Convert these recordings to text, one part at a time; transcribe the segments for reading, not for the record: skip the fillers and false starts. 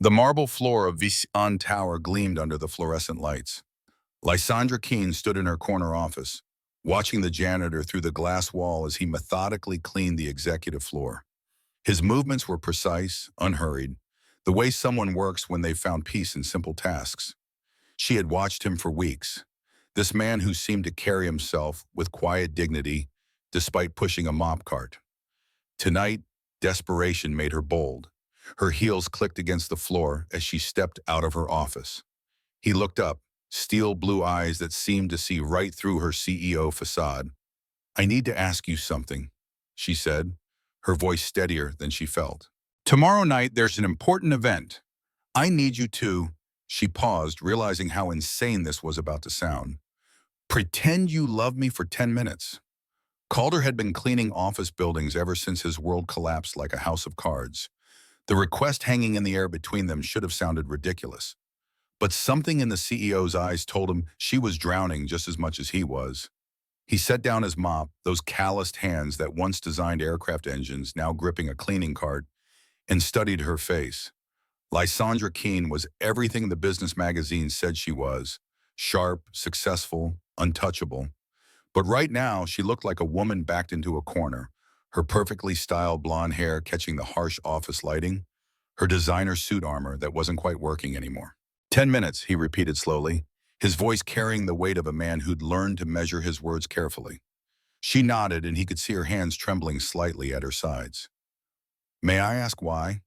The marble floor of Visan Tower gleamed under the fluorescent lights. Lysandra Keene stood in her corner office, watching the janitor through the glass wall as he methodically cleaned the executive floor. His movements were precise, unhurried, the way someone works when they've found peace in simple tasks. She had watched him for weeks, this man who seemed to carry himself with quiet dignity despite pushing a mop cart. Tonight, desperation made her bold. Her heels clicked against the floor as she stepped out of her office. He looked up, steel blue eyes that seemed to see right through her CEO facade. "I need to ask you something," she said, her voice steadier than she felt. "Tomorrow night there's an important event. I need you to—" She paused, realizing how insane this was about to sound. "Pretend you love me for 10 minutes." Calder had been cleaning office buildings ever since his world collapsed like a house of cards. The request hanging in the air between them should have sounded ridiculous. But something in the CEO's eyes told him she was drowning just as much as he was. He set down his mop, those calloused hands that once designed aircraft engines now gripping a cleaning cart, and studied her face. Lysandra Keene was everything the business magazines said she was: sharp, successful, untouchable. But right now, she looked like a woman backed into a corner, her perfectly styled blonde hair catching the harsh office lighting, her designer suit armor that wasn't quite working anymore. 10 minutes, he repeated slowly, his voice carrying the weight of a man who'd learned to measure his words carefully. She nodded, and he could see her hands trembling slightly at her sides. "May I ask why?"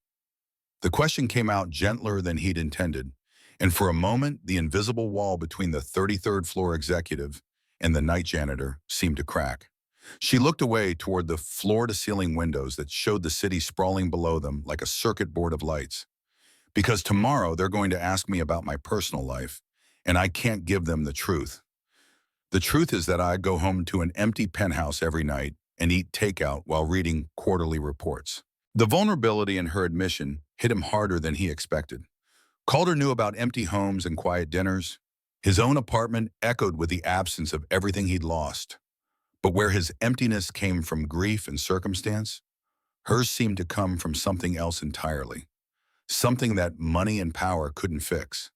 The question came out gentler than he'd intended, and for a moment, the invisible wall between the 33rd floor executive and the night janitor seemed to crack. She looked away toward the floor-to-ceiling windows that showed the city sprawling below them like a circuit board of lights. "Because tomorrow they're going to ask me about my personal life, and I can't give them the truth. The truth is that I go home to an empty penthouse every night and eat takeout while reading quarterly reports." The vulnerability in her admission hit him harder than he expected. Calder knew about empty homes and quiet dinners. His own apartment echoed with the absence of everything he'd lost. But where his emptiness came from grief and circumstance, hers seemed to come from something else entirely. Something that money and power couldn't fix.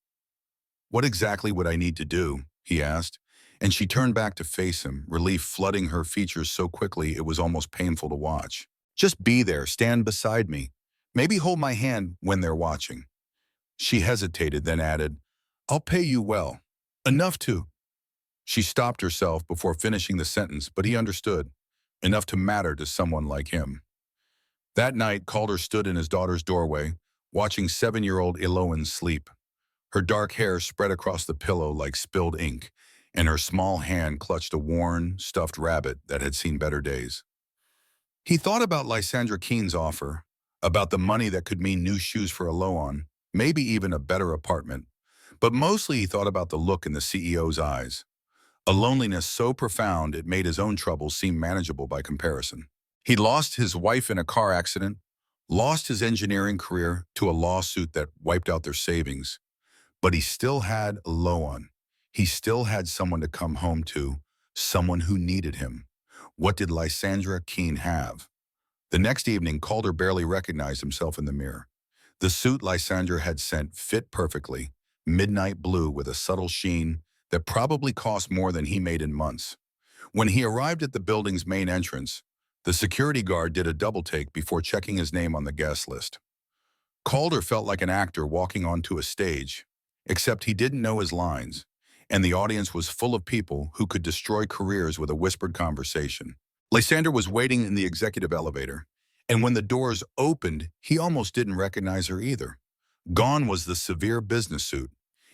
"What exactly would I need to do?" he asked, and she turned back to face him, relief flooding her features so quickly it was almost painful to watch. "Just be there, stand beside me. Maybe hold my hand when they're watching." She hesitated, then added, "I'll pay you well. Enough to—" She stopped herself before finishing the sentence, but he understood. Enough to matter to someone like him. That night, Calder stood in his daughter's doorway, watching 7-year-old Eloan sleep. Her dark hair spread across the pillow like spilled ink, and her small hand clutched a worn, stuffed rabbit that had seen better days. He thought about Lysandra Keene's offer, about the money that could mean new shoes for Eloan, maybe even a better apartment. But mostly he thought about the look in the CEO's eyes. A loneliness so profound it made his own troubles seem manageable by comparison. He lost his wife in a car accident, lost his engineering career to a lawsuit that wiped out their savings. But he still had Eloan. He still had someone to come home to, someone who needed him. What did Lysandra Keene have? The next evening, Calder barely recognized himself in the mirror. The suit Lysandra had sent fit perfectly, midnight blue with a subtle sheen that probably cost more than he made in months. When he arrived at the building's main entrance, the security guard did a double-take before checking his name on the guest list. Calder felt like an actor walking onto a stage, except he didn't know his lines, and the audience was full of people who could destroy careers with a whispered conversation. Lysandra was waiting in the executive elevator, and when the doors opened, he almost didn't recognize her either. Gone was the severe business suit.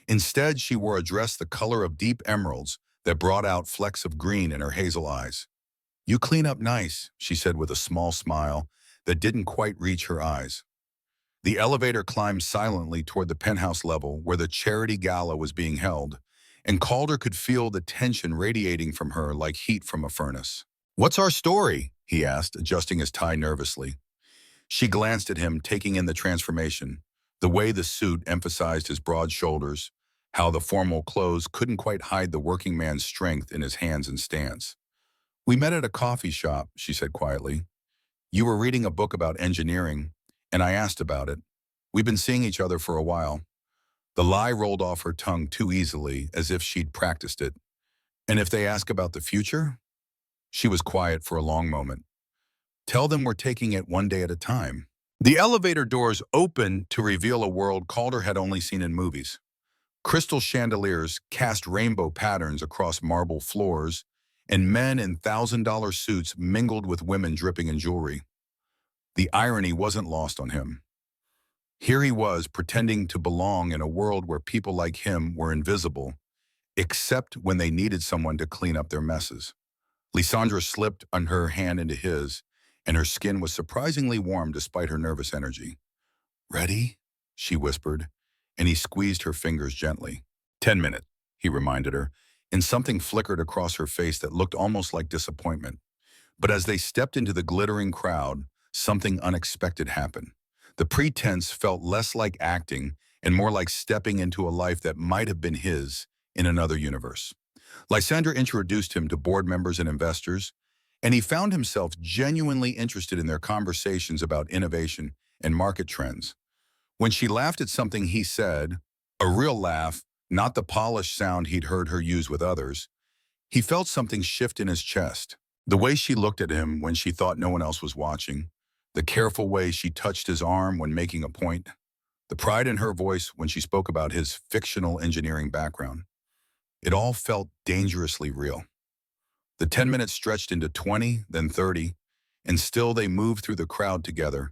Instead, she wore a dress the color of deep emeralds that brought out flecks of green in her hazel eyes. "You clean up nice," she said with a small smile that didn't quite reach her eyes. The elevator climbed silently toward the penthouse level where the charity gala was being held, and Calder could feel the tension radiating from her like heat from a furnace. "What's our story?" he asked, adjusting his tie nervously. She glanced at him, taking in the transformation, the way the suit emphasized his broad shoulders, how the formal clothes couldn't quite hide the working man's strength in his hands and stance. "We met at a coffee shop," she said quietly. "You were reading a book about engineering, and I asked about it. We've been seeing each other for a while. The lie rolled off her tongue too easily, as if she'd practiced it. And if they ask about the future? She was quiet for a long moment. Tell them we're taking it one day at a time. The elevator doors opened to reveal a world Calder had only seen in movies. Crystal chandeliers cast rainbow patterns across marble floors, and men in $1,000 suits mingled with women dripping in jewelry. The irony wasn't lost on him. Here he was, pretending to belong in a world where people like him were invisible, except when they needed someone to clean up their messes. Lysandra slipped her hand into his, and her skin was surprisingly warm despite her nervous energy. "Ready?" she whispered, and he squeezed her fingers gently. 10 minutes, he reminded her, and something flickered across her face that looked almost like disappointment. But as they stepped into the glittering crowd, something unexpected happened. The pretense felt less like acting and more like stepping into a life that might have been his in another universe. Lysandra introduced him to board members and investors, and he found himself genuinely interested in their conversations about innovation and market trends. When she laughed at something he said, a real laugh, not the polished sound he'd heard her use with others, he felt something shift in his chest. The way she looked at him when she thought no one else was watching, the careful way she touched his arm when making a point, the pride in her voice when she spoke about his fictional engineering background. It all felt dangerously real. The 10 minutes stretched into 20, then 30, and still they moved through the crowd together,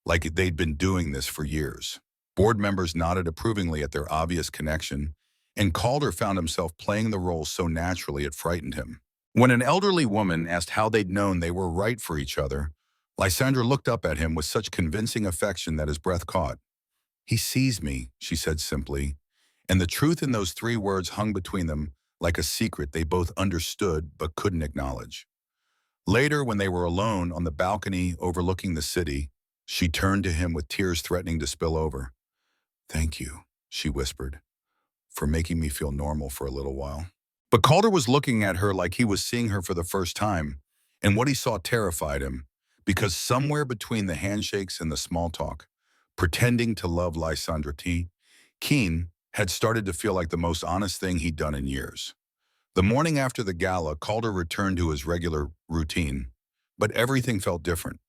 like they'd been doing this for years. Board members nodded approvingly at their obvious connection, and Calder found himself playing the role so naturally it frightened him. When an elderly woman asked how they'd known they were right for each other, Lysandra looked up at him with such convincing affection that his breath caught. "He sees me," she said simply, and the truth in those 3 words hung between them like a secret they both understood but couldn't acknowledge. Later, when they were alone on the balcony overlooking the city, she turned to him with tears threatening to spill over. "Thank you," she whispered, "for making me feel normal for a little while." But Calder was looking at her like he was seeing her for the first time, and what he saw terrified him, because somewhere between the handshakes and the small talk, pretending to love Lysandra Keene had started to feel like the most honest thing he'd done in years. The morning after the gala, Calder returned to his regular routine, but everything felt different.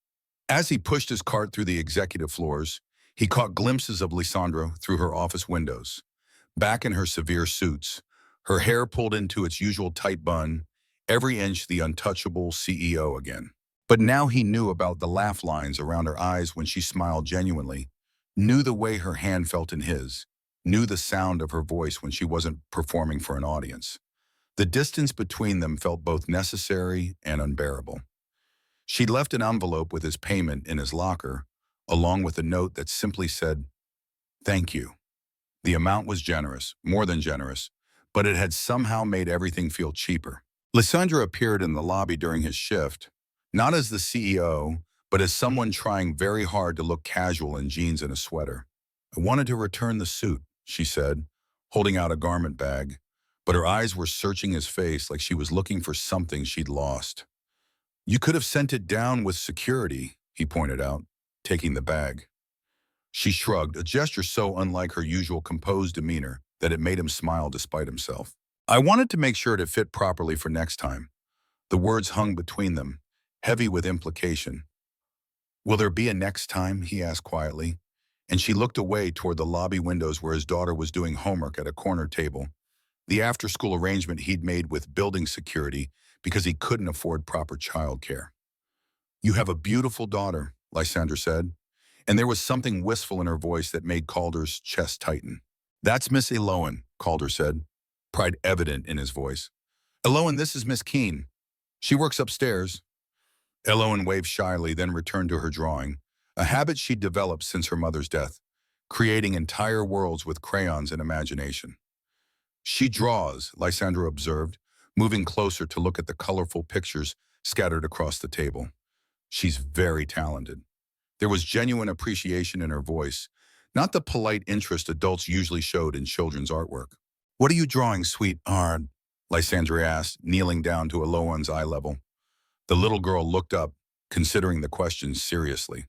As he pushed his cart through the executive floors, he caught glimpses of Lysandra through her office windows, back in her severe suits, her hair pulled into its usual tight bun, every inch the untouchable CEO again. But now he knew about the laugh lines around her eyes when she smiled genuinely, knew the way her hand felt in his, knew the sound of her voice when she wasn't performing for an audience. The distance between them felt both necessary and unbearable. She'd left an envelope with his payment in his locker, along with a note that simply said, "Thank you." The amount was generous, more than generous, but it had somehow made everything feel cheaper. Lysandra appeared in the lobby during his shift, not as the CEO, but as someone trying very hard to look casual in jeans and a sweater. "I wanted to return the suit," she said, holding out a garment bag, but her eyes were searching his face like she was looking for something she'd lost. "You could have sent it down with security," he pointed out, taking the bag. She shrugged, a gesture so unlike her usual composed demeanor that it made him smile despite himself. "I wanted to make sure it fit properly for next time." The words hung between them, heavy with implication. "Will there be a next time?" he asked quietly, and she looked away toward the lobby windows where his daughter was doing homework at a corner table, the after-school arrangement he'd made with building security because he couldn't afford proper childcare. "You have a beautiful daughter," Lysandra said, and there was something wistful in her voice that made Calder's chest tighten. "That's Miss Eloan," Calder said, pride evident in his voice. "Eloan, this is Miss Keene. She works upstairs." Eloan waved shyly, then returned to her drawing, a habit she'd developed since her mother's death, creating entire worlds with crayons and imagination. "She draws," Lysandra observed, moving closer to look at the colorful pictures scattered across the table. "She's very talented." There was genuine appreciation in her voice, not the polite interest adults usually showed in children's artwork. "What are you drawing, sweetheart?" Lysandra asked, kneeling down to Eloan's eye level. The little girl looked up, considering the question seriously.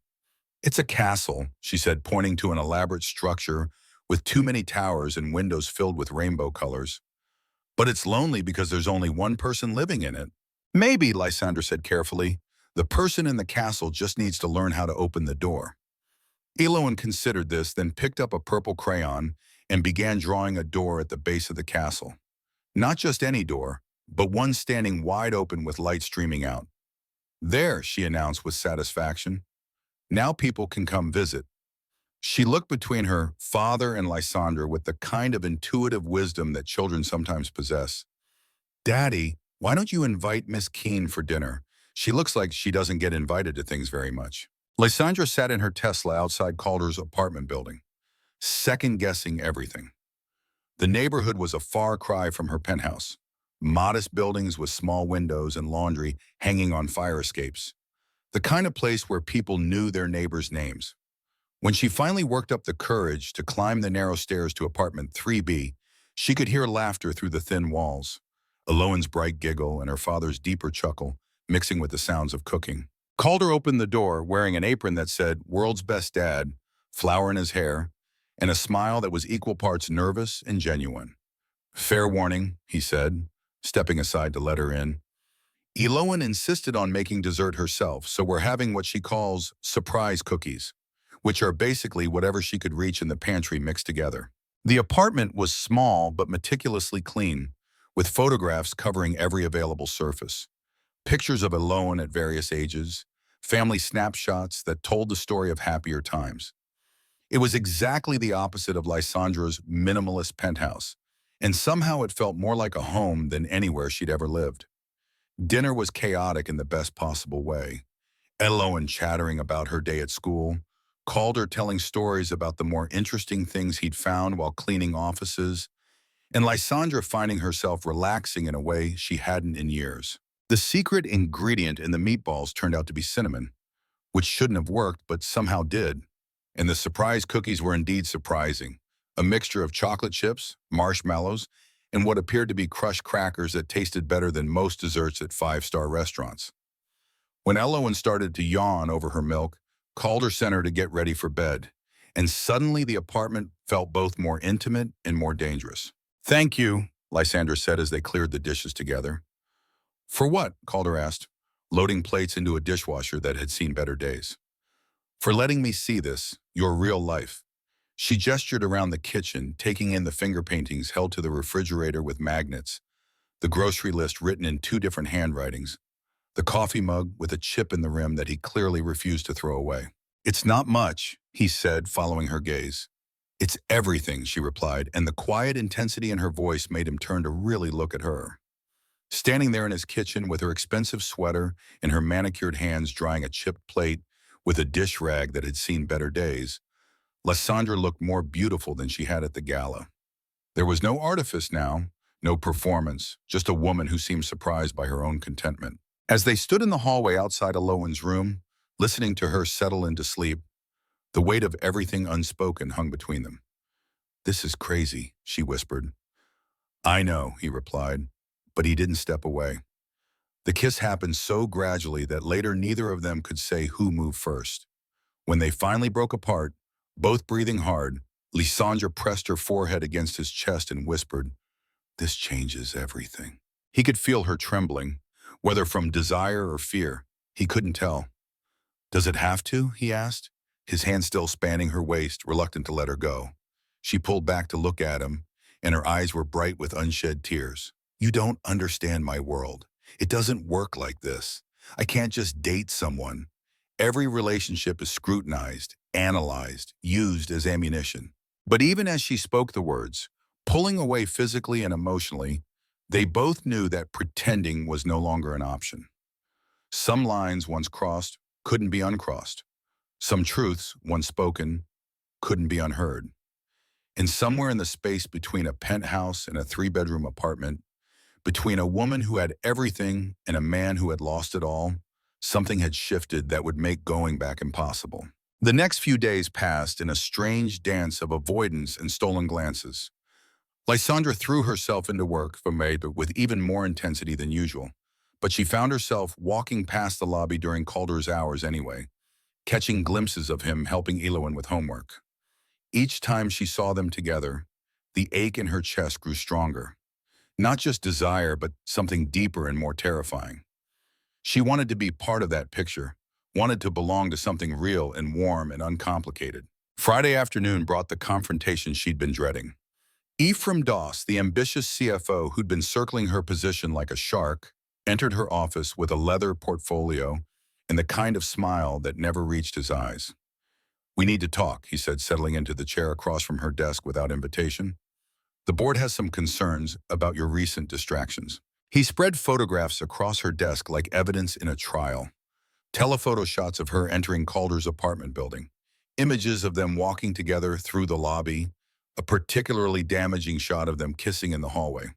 It's a castle, she said, pointing to an elaborate structure with too many towers and windows filled with rainbow colors. But it's lonely because there's only one person living in it. Maybe, Lysander said carefully, the person in the castle just needs to learn how to open the door. Eloin considered this, then picked up a purple crayon and began drawing a door at the base of the castle. Not just any door, but one standing wide open with light streaming out. There, she announced with satisfaction. Now people can come visit. She looked between her father and Lysander with the kind of intuitive wisdom that children sometimes possess. Daddy, why don't you invite Miss Keene for dinner? She looks like she doesn't get invited to things very much. Lysandra sat in her Tesla outside Calder's apartment building, second-guessing everything. The neighborhood was a far cry from her penthouse. Modest buildings with small windows and laundry hanging on fire escapes. The kind of place where people knew their neighbors' names. When she finally worked up the courage to climb the narrow stairs to apartment 3B, she could hear laughter through the thin walls. Eloin's bright giggle and her father's deeper chuckle, mixing with the sounds of cooking. Calder opened the door wearing an apron that said, "World's Best Dad," flower in his hair, and a smile that was equal parts nervous and genuine. "Fair warning," he said, stepping aside to let her in. Eloin insisted on making dessert herself, so we're having what she calls surprise cookies, which are basically whatever she could reach in the pantry mixed together. The apartment was small but meticulously clean, with photographs covering every available surface. Pictures of Eloin at various ages, family snapshots that told the story of happier times. It was exactly the opposite of Lysandra's minimalist penthouse, and somehow it felt more like a home than anywhere she'd ever lived. Dinner was chaotic in the best possible way. Eloin chattering about her day at school, Calder telling stories about the more interesting things he'd found while cleaning offices, and Lysandra finding herself relaxing in a way she hadn't in years. The secret ingredient in the meatballs turned out to be cinnamon, which shouldn't have worked but somehow did. And the surprise cookies were indeed surprising, a mixture of chocolate chips, marshmallows, and what appeared to be crushed crackers that tasted better than most desserts at five-star restaurants. When Eloin started to yawn over her milk, Calder sent her to get ready for bed, and suddenly the apartment felt both more intimate and more dangerous. "Thank you," Lysander said as they cleared the dishes together. "For what?" Calder asked, loading plates into a dishwasher that had seen better days. "For letting me see this, your real life." She gestured around the kitchen, taking in the finger paintings held to the refrigerator with magnets, the grocery list written in two different handwritings, the coffee mug with a chip in the rim that he clearly refused to throw away. "It's not much," he said, following her gaze. "It's everything," she replied, and the quiet intensity in her voice made him turn to really look at her. Standing there in his kitchen with her expensive sweater and her manicured hands drying a chipped plate with a dish rag that had seen better days, Lysandra looked more beautiful than she had at the gala. There was no artifice now, no performance, just a woman who seemed surprised by her own contentment. As they stood in the hallway outside Eloin's room, listening to her settle into sleep, the weight of everything unspoken hung between them. "This is crazy," she whispered. "I know," he replied, but he didn't step away. The kiss happened so gradually that later neither of them could say who moved first. When they finally broke apart, both breathing hard, Lysandra pressed her forehead against his chest and whispered, "This changes everything." He could feel her trembling, whether from desire or fear. He couldn't tell. "Does it have to?" he asked, his hand still spanning her waist, reluctant to let her go. She pulled back to look at him, and her eyes were bright with unshed tears. "You don't understand my world. It doesn't work like this. I can't just date someone. Every relationship is scrutinized, analyzed, used as ammunition." But even as she spoke the words, pulling away physically and emotionally, they both knew that pretending was no longer an option. Some lines once crossed couldn't be uncrossed. Some truths once spoken couldn't be unheard. And somewhere in the space between a penthouse and a three-bedroom apartment, between a woman who had everything and a man who had lost it all, something had shifted that would make going back impossible. The next few days passed in a strange dance of avoidance and stolen glances. Lysandra threw herself into work for May, but with even more intensity than usual. But she found herself walking past the lobby during Calder's hours anyway, catching glimpses of him helping Elowen with homework. Each time she saw them together, the ache in her chest grew stronger. Not just desire, but something deeper and more terrifying. She wanted to be part of that picture, wanted to belong to something real and warm and uncomplicated. Friday afternoon brought the confrontation she'd been dreading. Ephraim Doss, the ambitious CFO who'd been circling her position like a shark, entered her office with a leather portfolio and the kind of smile that never reached his eyes. "We need to talk," he said, settling into the chair across from her desk without invitation. "The board has some concerns about your recent distractions." He spread photographs across her desk like evidence in a trial. Telephoto shots of her entering Calder's apartment building. Images of them walking together through the lobby. A particularly damaging shot of them kissing in the hallway.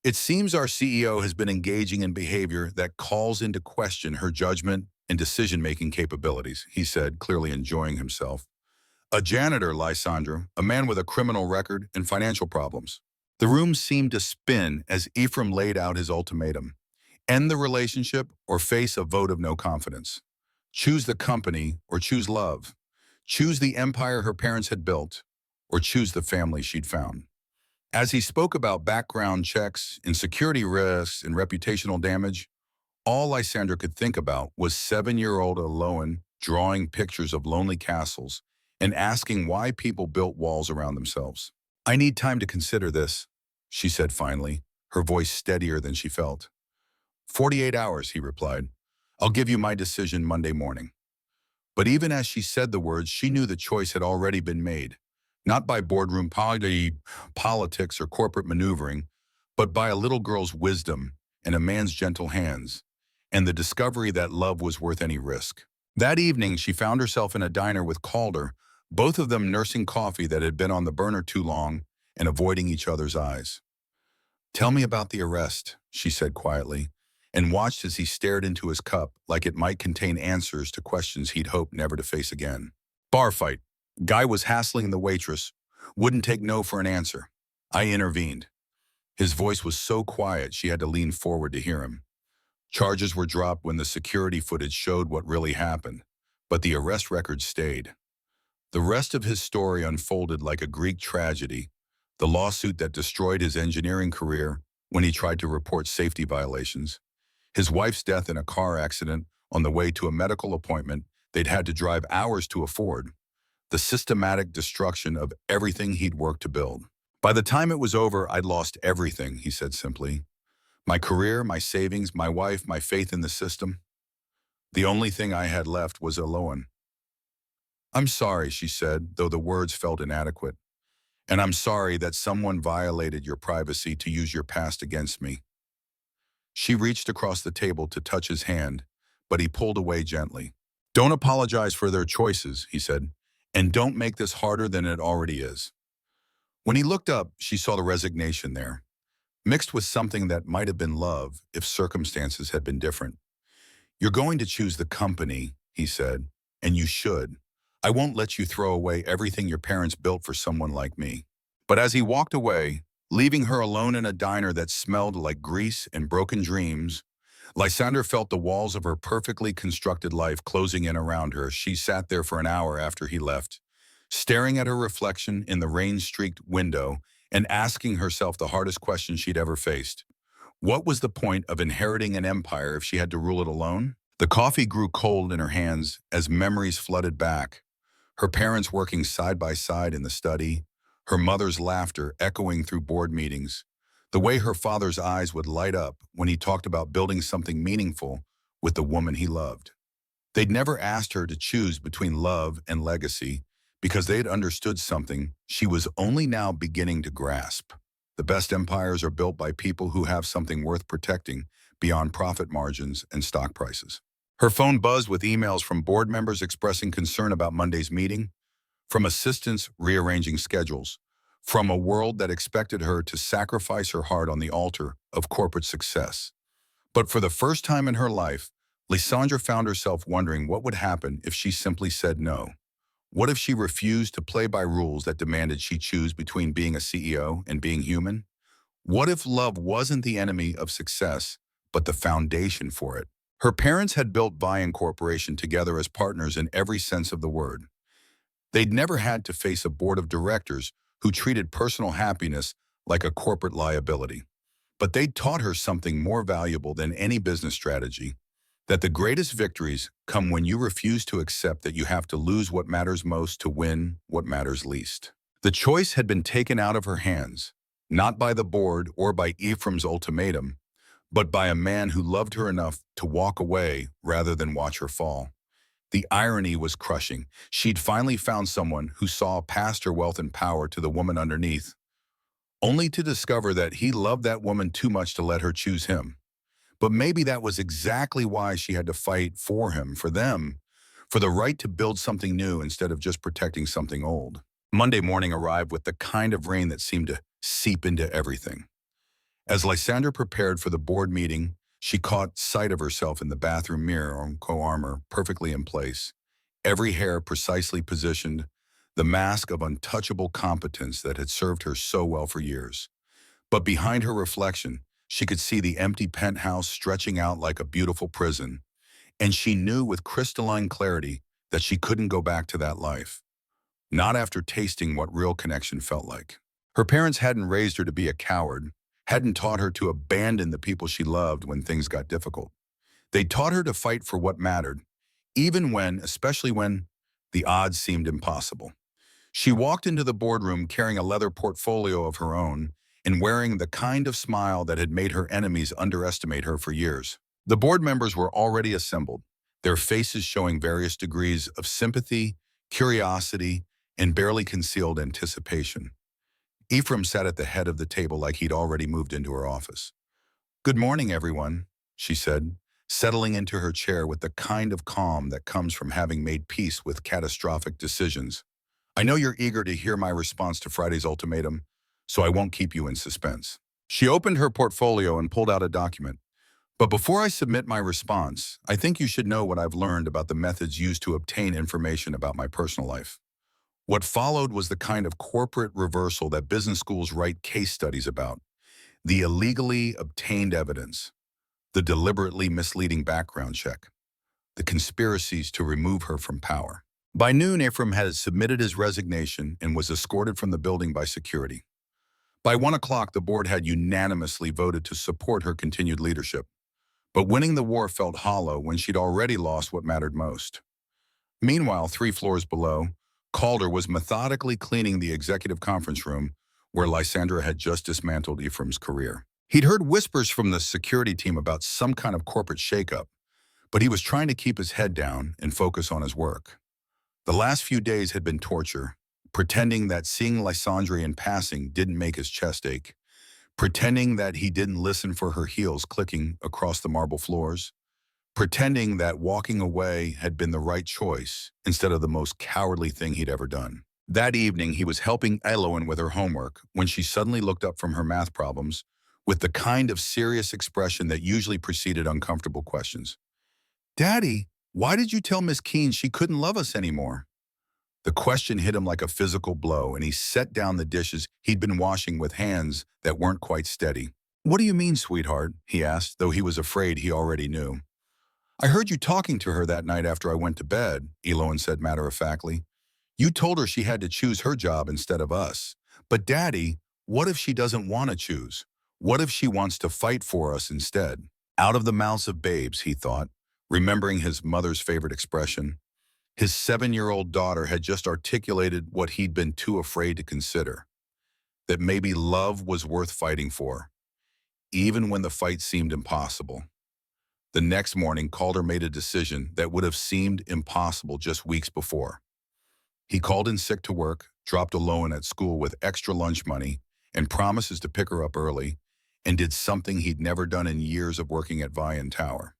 "It seems our CEO has been engaging in behavior that calls into question her judgment and decision-making capabilities," he said, clearly enjoying himself. "A janitor, Lysandra, a man with a criminal record and financial problems." The room seemed to spin as Ephraim laid out his ultimatum. End the relationship or face a vote of no confidence. Choose the company or choose love. Choose the empire her parents had built or choose the family she'd found. As he spoke about background checks, insecurity risks, and reputational damage, all Lysandra could think about was 7-year-old Elowen drawing pictures of lonely castles and asking why people built walls around themselves. "I need time to consider this," she said finally, her voice steadier than she felt. 48 hours, he replied. "I'll give you my decision Monday morning." But even as she said the words, she knew the choice had already been made, not by boardroom politics or corporate maneuvering, but by a little girl's wisdom and a man's gentle hands, and the discovery that love was worth any risk. That evening, she found herself in a diner with Calder, both of them nursing coffee that had been on the burner too long and avoiding each other's eyes. "Tell me about the arrest," she said quietly, and watched as he stared into his cup like it might contain answers to questions he'd hoped never to face again. "Bar fight. Guy was hassling the waitress. Wouldn't take no for an answer. I intervened." His voice was so quiet she had to lean forward to hear him. Charges were dropped when the security footage showed what really happened, but the arrest record stayed. The rest of his story unfolded like a Greek tragedy, the lawsuit that destroyed his engineering career when he tried to report safety violations, his wife's death in a car accident on the way to a medical appointment they'd had to drive hours to afford, the systematic destruction of everything he'd worked to build. "By the time it was over, I'd lost everything," he said simply. "My career, my savings, my wife, my faith in the system. The only thing I had left was Elowen." "I'm sorry," she said, though the words felt inadequate. "And I'm sorry that someone violated your privacy to use your past against me." She reached across the table to touch his hand, but he pulled away gently. "Don't apologize for their choices," he said, "and don't make this harder than it already is." When he looked up, she saw the resignation there, mixed with something that might have been love if circumstances had been different. "You're going to choose the company," he said, "and you should. I won't let you throw away everything your parents built for someone like me." But as he walked away, leaving her alone in a diner that smelled like grease and broken dreams, Lysandra felt the walls of her perfectly constructed life closing in around her. She sat there for an hour after he left, staring at her reflection in the rain-streaked window and asking herself the hardest question she'd ever faced. What was the point of inheriting an empire if she had to rule it alone? The coffee grew cold in her hands as memories flooded back. Her parents working side by side in the study, her mother's laughter echoing through board meetings, the way her father's eyes would light up when he talked about building something meaningful with the woman he loved. They'd never asked her to choose between love and legacy because they'd understood something she was only now beginning to grasp. The best empires are built by people who have something worth protecting beyond profit margins and stock prices. Her phone buzzed with emails from board members expressing concern about Monday's meeting, from assistants rearranging schedules, from a world that expected her to sacrifice her heart on the altar of corporate success. But for the first time in her life, Lysandra found herself wondering what would happen if she simply said no. What if she refused to play by rules that demanded she choose between being a CEO and being human? What if love wasn't the enemy of success, but the foundation for it? Her parents had built Vian Corporation together as partners in every sense of the word. They'd never had to face a board of directors who treated personal happiness like a corporate liability. But they'd taught her something more valuable than any business strategy, that the greatest victories come when you refuse to accept that you have to lose what matters most to win what matters least. The choice had been taken out of her hands, not by the board or by Ephraim's ultimatum, but by a man who loved her enough to walk away rather than watch her fall. The irony was crushing. She'd finally found someone who saw past her wealth and power to the woman underneath, only to discover that he loved that woman too much to let her choose him. But maybe that was exactly why she had to fight for him, for them, for the right to build something new instead of just protecting something old. Monday morning arrived with the kind of rain that seemed to seep into everything. As Lysandra prepared for the board meeting, she caught sight of herself in the bathroom mirror, co-armor perfectly in place, every hair precisely positioned, the mask of untouchable competence that had served her so well for years. But behind her reflection, she could see the empty penthouse stretching out like a beautiful prison, and she knew with crystalline clarity that she couldn't go back to that life. Not after tasting what real connection felt like. Her parents hadn't raised her to be a coward, hadn't taught her to abandon the people she loved when things got difficult. They taught her to fight for what mattered, even when, especially when, the odds seemed impossible. She walked into the boardroom carrying a leather portfolio of her own and wearing the kind of smile that had made her enemies underestimate her for years. The board members were already assembled, their faces showing various degrees of sympathy, curiosity, and barely concealed anticipation. Ephraim sat at the head of the table like he'd already moved into her office. "Good morning, everyone," she said, settling into her chair with the kind of calm that comes from having made peace with catastrophic decisions. "I know you're eager to hear my response to Friday's ultimatum, so I won't keep you in suspense." She opened her portfolio and pulled out a document. "But before I submit my response, I think you should know what I've learned about the methods used to obtain information about my personal life." What followed was the kind of corporate reversal that business schools write case studies about: the illegally obtained evidence, the deliberately misleading background check, the conspiracies to remove her from power. By noon, Ephraim had submitted his resignation and was escorted from the building by security. By 1 o'clock, the board had unanimously voted to support her continued leadership. But winning the war felt hollow when she'd already lost what mattered most. Meanwhile, 3 floors below, Calder was methodically cleaning the executive conference room where Lysandra had just dismantled Ephraim's career. He'd heard whispers from the security team about some kind of corporate shakeup, but he was trying to keep his head down and focus on his work. The last few days had been torture, pretending that seeing Lysandra in passing didn't make his chest ache, pretending that he didn't listen for her heels clicking across the marble floors, pretending that walking away had been the right choice instead of the most cowardly thing he'd ever done. That evening, he was helping Elowen with her homework when she suddenly looked up from her math problems with the kind of serious expression that usually preceded uncomfortable questions. "Daddy, why did you tell Miss Keene she couldn't love us anymore?" The question hit him like a physical blow, and he set down the dishes he'd been washing with hands that weren't quite steady. "What do you mean, sweetheart?" he asked, though he was afraid he already knew. "I heard you talking to her that night after I went to bed," Elowen said matter-of-factly. "You told her she had to choose her job instead of us. But Daddy, what if she doesn't want to choose? What if she wants to fight for us instead?" Out of the mouths of babes, he thought, remembering his mother's favorite expression. His 7-year-old daughter had just articulated what he'd been too afraid to consider, that maybe love was worth fighting for, even when the fight seemed impossible. The next morning, Calder made a decision that would have seemed impossible just weeks before. He called in sick to work, dropped Elowen at school with extra lunch money and promises to pick her up early, and did something he'd never done in years of working at Vian Tower.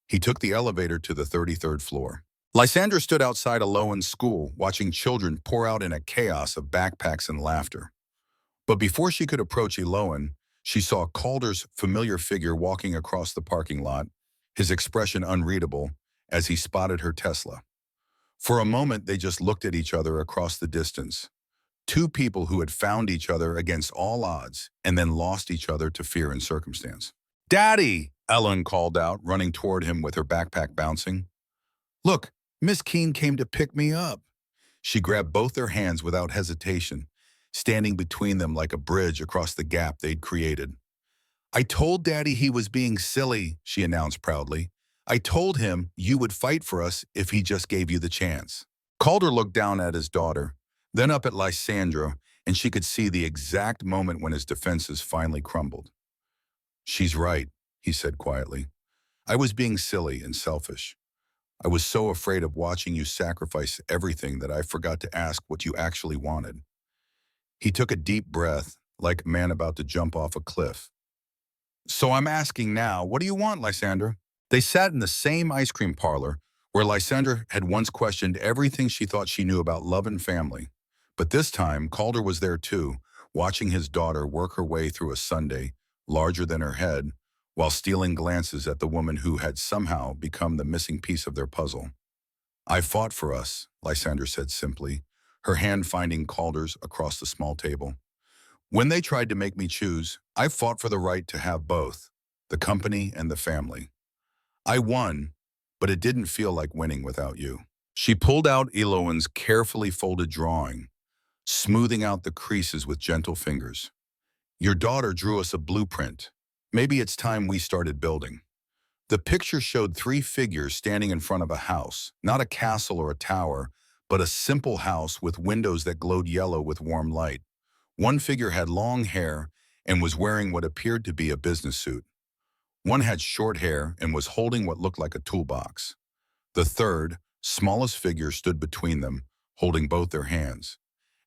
He took the elevator to the 33rd floor. Lysandra stood outside Elowen's school, watching children pour out in a chaos of backpacks and laughter. But before she could approach Elowen, she saw Calder's familiar figure walking across the parking lot, his expression unreadable, as he spotted her Tesla. For a moment, they just looked at each other across the distance. 2 people who had found each other against all odds and then lost each other to fear and circumstance. "Daddy!" Ellen called out, running toward him with her backpack bouncing. Look, Miss Keene came to pick me up. She grabbed both their hands without hesitation, standing between them like a bridge across the gap they'd created. I told Daddy he was being silly, she announced proudly. I told him you would fight for us if he just gave you the chance. Calder looked down at his daughter, then up at Lysandra, and she could see the exact moment when his defenses finally crumbled. She's right, he said quietly. I was being silly and selfish. I was so afraid of watching you sacrifice everything that I forgot to ask what you actually wanted. He took a deep breath, like a man about to jump off a cliff. So I'm asking now, what do you want, Lysandra? They sat in the same ice cream parlor where Lysandra had once questioned everything she thought she knew about love and family. But this time, Calder was there too, watching his daughter work her way through a sundae larger than her head, while stealing glances at the woman who had somehow become the missing piece of their puzzle. I fought for us, Lysandra said simply, her hand finding Calder's across the small table. When they tried to make me choose, I fought for the right to have both, the company and the family. I won, but it didn't feel like winning without you. She pulled out Eloin's carefully folded drawing, smoothing out the creases with gentle fingers. Your daughter drew us a blueprint. Maybe it's time we started building. The picture showed three figures standing in front of a house, not a castle or a tower, but a simple house with windows that glowed yellow with warm light. One figure had long hair and was wearing what appeared to be a business suit. One had short hair and was holding what looked like a toolbox. The third, smallest figure stood between them, holding both their hands.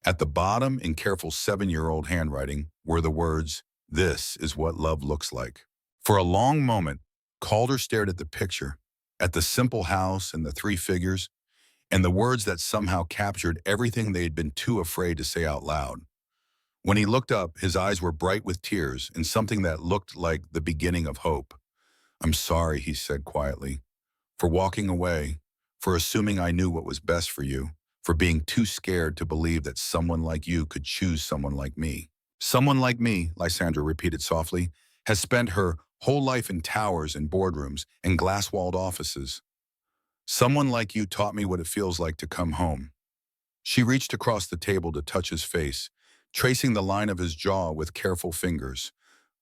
At the bottom, in careful 7-year-old handwriting, were the words, "This is what love looks like." For a long moment, Calder stared at the picture, at the simple house and the three figures, and the words that somehow captured everything they had been too afraid to say out loud. When he looked up, his eyes were bright with tears and something that looked like the beginning of hope. I'm sorry, he said quietly, for walking away, for assuming I knew what was best for you, for being too scared to believe that someone like you could choose someone like me. Someone like me, Lysandra repeated softly, has spent her whole life in towers and boardrooms and glass-walled offices. Someone like you taught me what it feels like to come home. She reached across the table to touch his face, tracing the line of his jaw with careful fingers.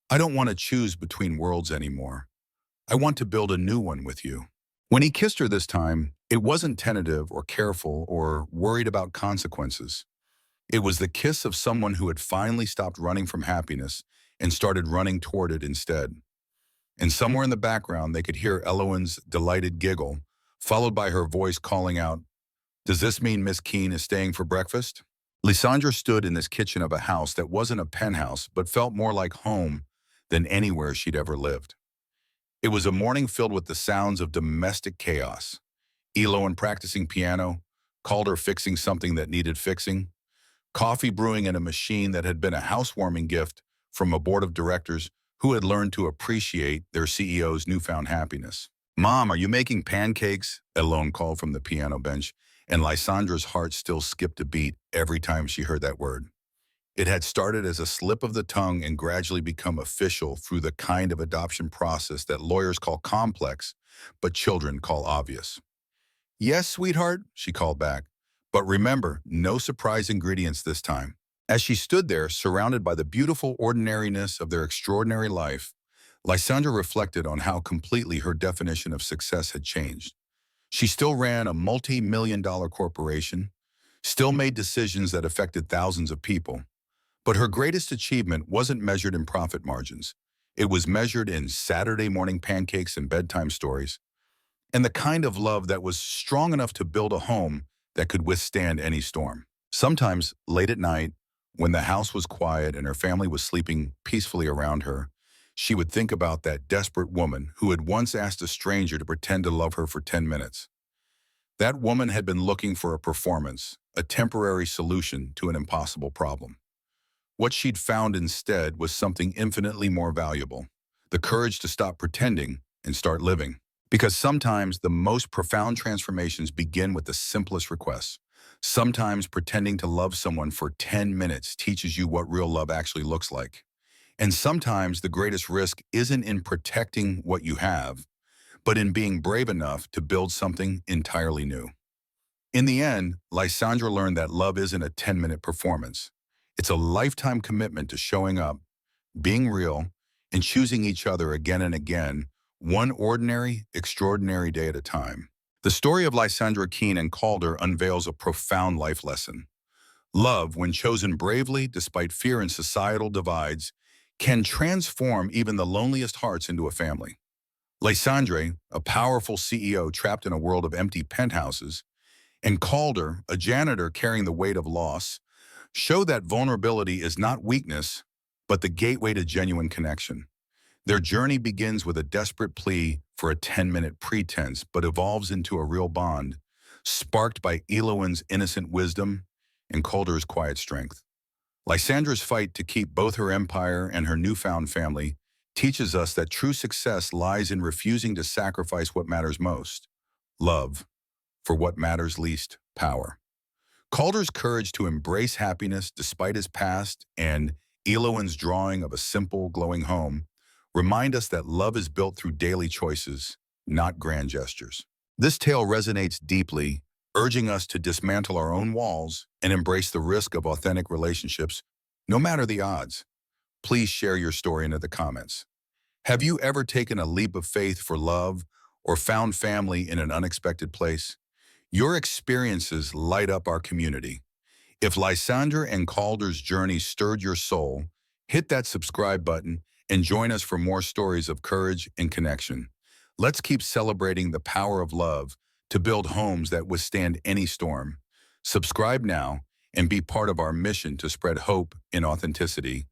I don't want to choose between worlds anymore. I want to build a new one with you. When he kissed her this time, it wasn't tentative or careful or worried about consequences. It was the kiss of someone who had finally stopped running from happiness and started running toward it instead. And somewhere in the background, they could hear Eloin's delighted giggle, followed by her voice calling out, "Does this mean Miss Keene is staying for breakfast?" Lysandra stood in this kitchen of a house that wasn't a penthouse, but felt more like home than anywhere she'd ever lived. It was a morning filled with the sounds of domestic chaos. Eloin practicing piano, Calder fixing something that needed fixing, coffee brewing in a machine that had been a housewarming gift from a board of directors who had learned to appreciate their CEO's newfound happiness. Mom, are you making pancakes? Eloin called from the piano bench, and Lysandra's heart still skipped a beat every time she heard that word. It had started as a slip of the tongue and gradually become official through the kind of adoption process that lawyers call complex, but children call obvious. Yes, sweetheart, she called back. But remember, no surprise ingredients this time. As she stood there, surrounded by the beautiful ordinariness of their extraordinary life, Lysandra reflected on how completely her definition of success had changed. She still ran a multi-million-dollar corporation, still made decisions that affected thousands of people. But her greatest achievement wasn't measured in profit margins. It was measured in Saturday morning pancakes and bedtime stories, and the kind of love that was strong enough to build a home that could withstand any storm. Sometimes, late at night, when the house was quiet and her family was sleeping peacefully around her, she would think about that desperate woman who had once asked a stranger to pretend to love her for 10 minutes. That woman had been looking for a performance, a temporary solution to an impossible problem. What she'd found instead was something infinitely more valuable, the courage to stop pretending and start living. Because sometimes the most profound transformations begin with the simplest requests. Sometimes pretending to love someone for 10 minutes teaches you what real love actually looks like. And sometimes the greatest risk isn't in protecting what you have, but in being brave enough to build something entirely new. In the end, Lysandra learned that love isn't a 10-minute performance. It's a lifetime commitment to showing up, being real, and choosing each other again and again, one ordinary, extraordinary day at a time. The story of Lysandra Keene and Calder unveils a profound life lesson. Love, when chosen bravely despite fear and societal divides, can transform even the loneliest hearts into a family. Lysandre, a powerful CEO trapped in a world of empty penthouses, and Calder, a janitor carrying the weight of loss, show that vulnerability is not weakness, but the gateway to genuine connection. Their journey begins with a desperate plea for a 10-minute pretense, but evolves into a real bond, sparked by Eloin's innocent wisdom and Calder's quiet strength. Lysandra's fight to keep both her empire and her newfound family teaches us that true success lies in refusing to sacrifice what matters most, love, for what matters least, power. Calder's courage to embrace happiness despite his past and Eloin's drawing of a simple, glowing home remind us that love is built through daily choices, not grand gestures. This tale resonates deeply, urging us to dismantle our own walls and embrace the risk of authentic relationships, no matter the odds. Please share your story into the comments. Have you ever taken a leap of faith for love or found family in an unexpected place? Your experiences light up our community. If Lysander and Calder's journey stirred your soul, hit that subscribe button and join us for more stories of courage and connection. Let's keep celebrating the power of love to build homes that withstand any storm. Subscribe now and be part of our mission to spread hope and authenticity.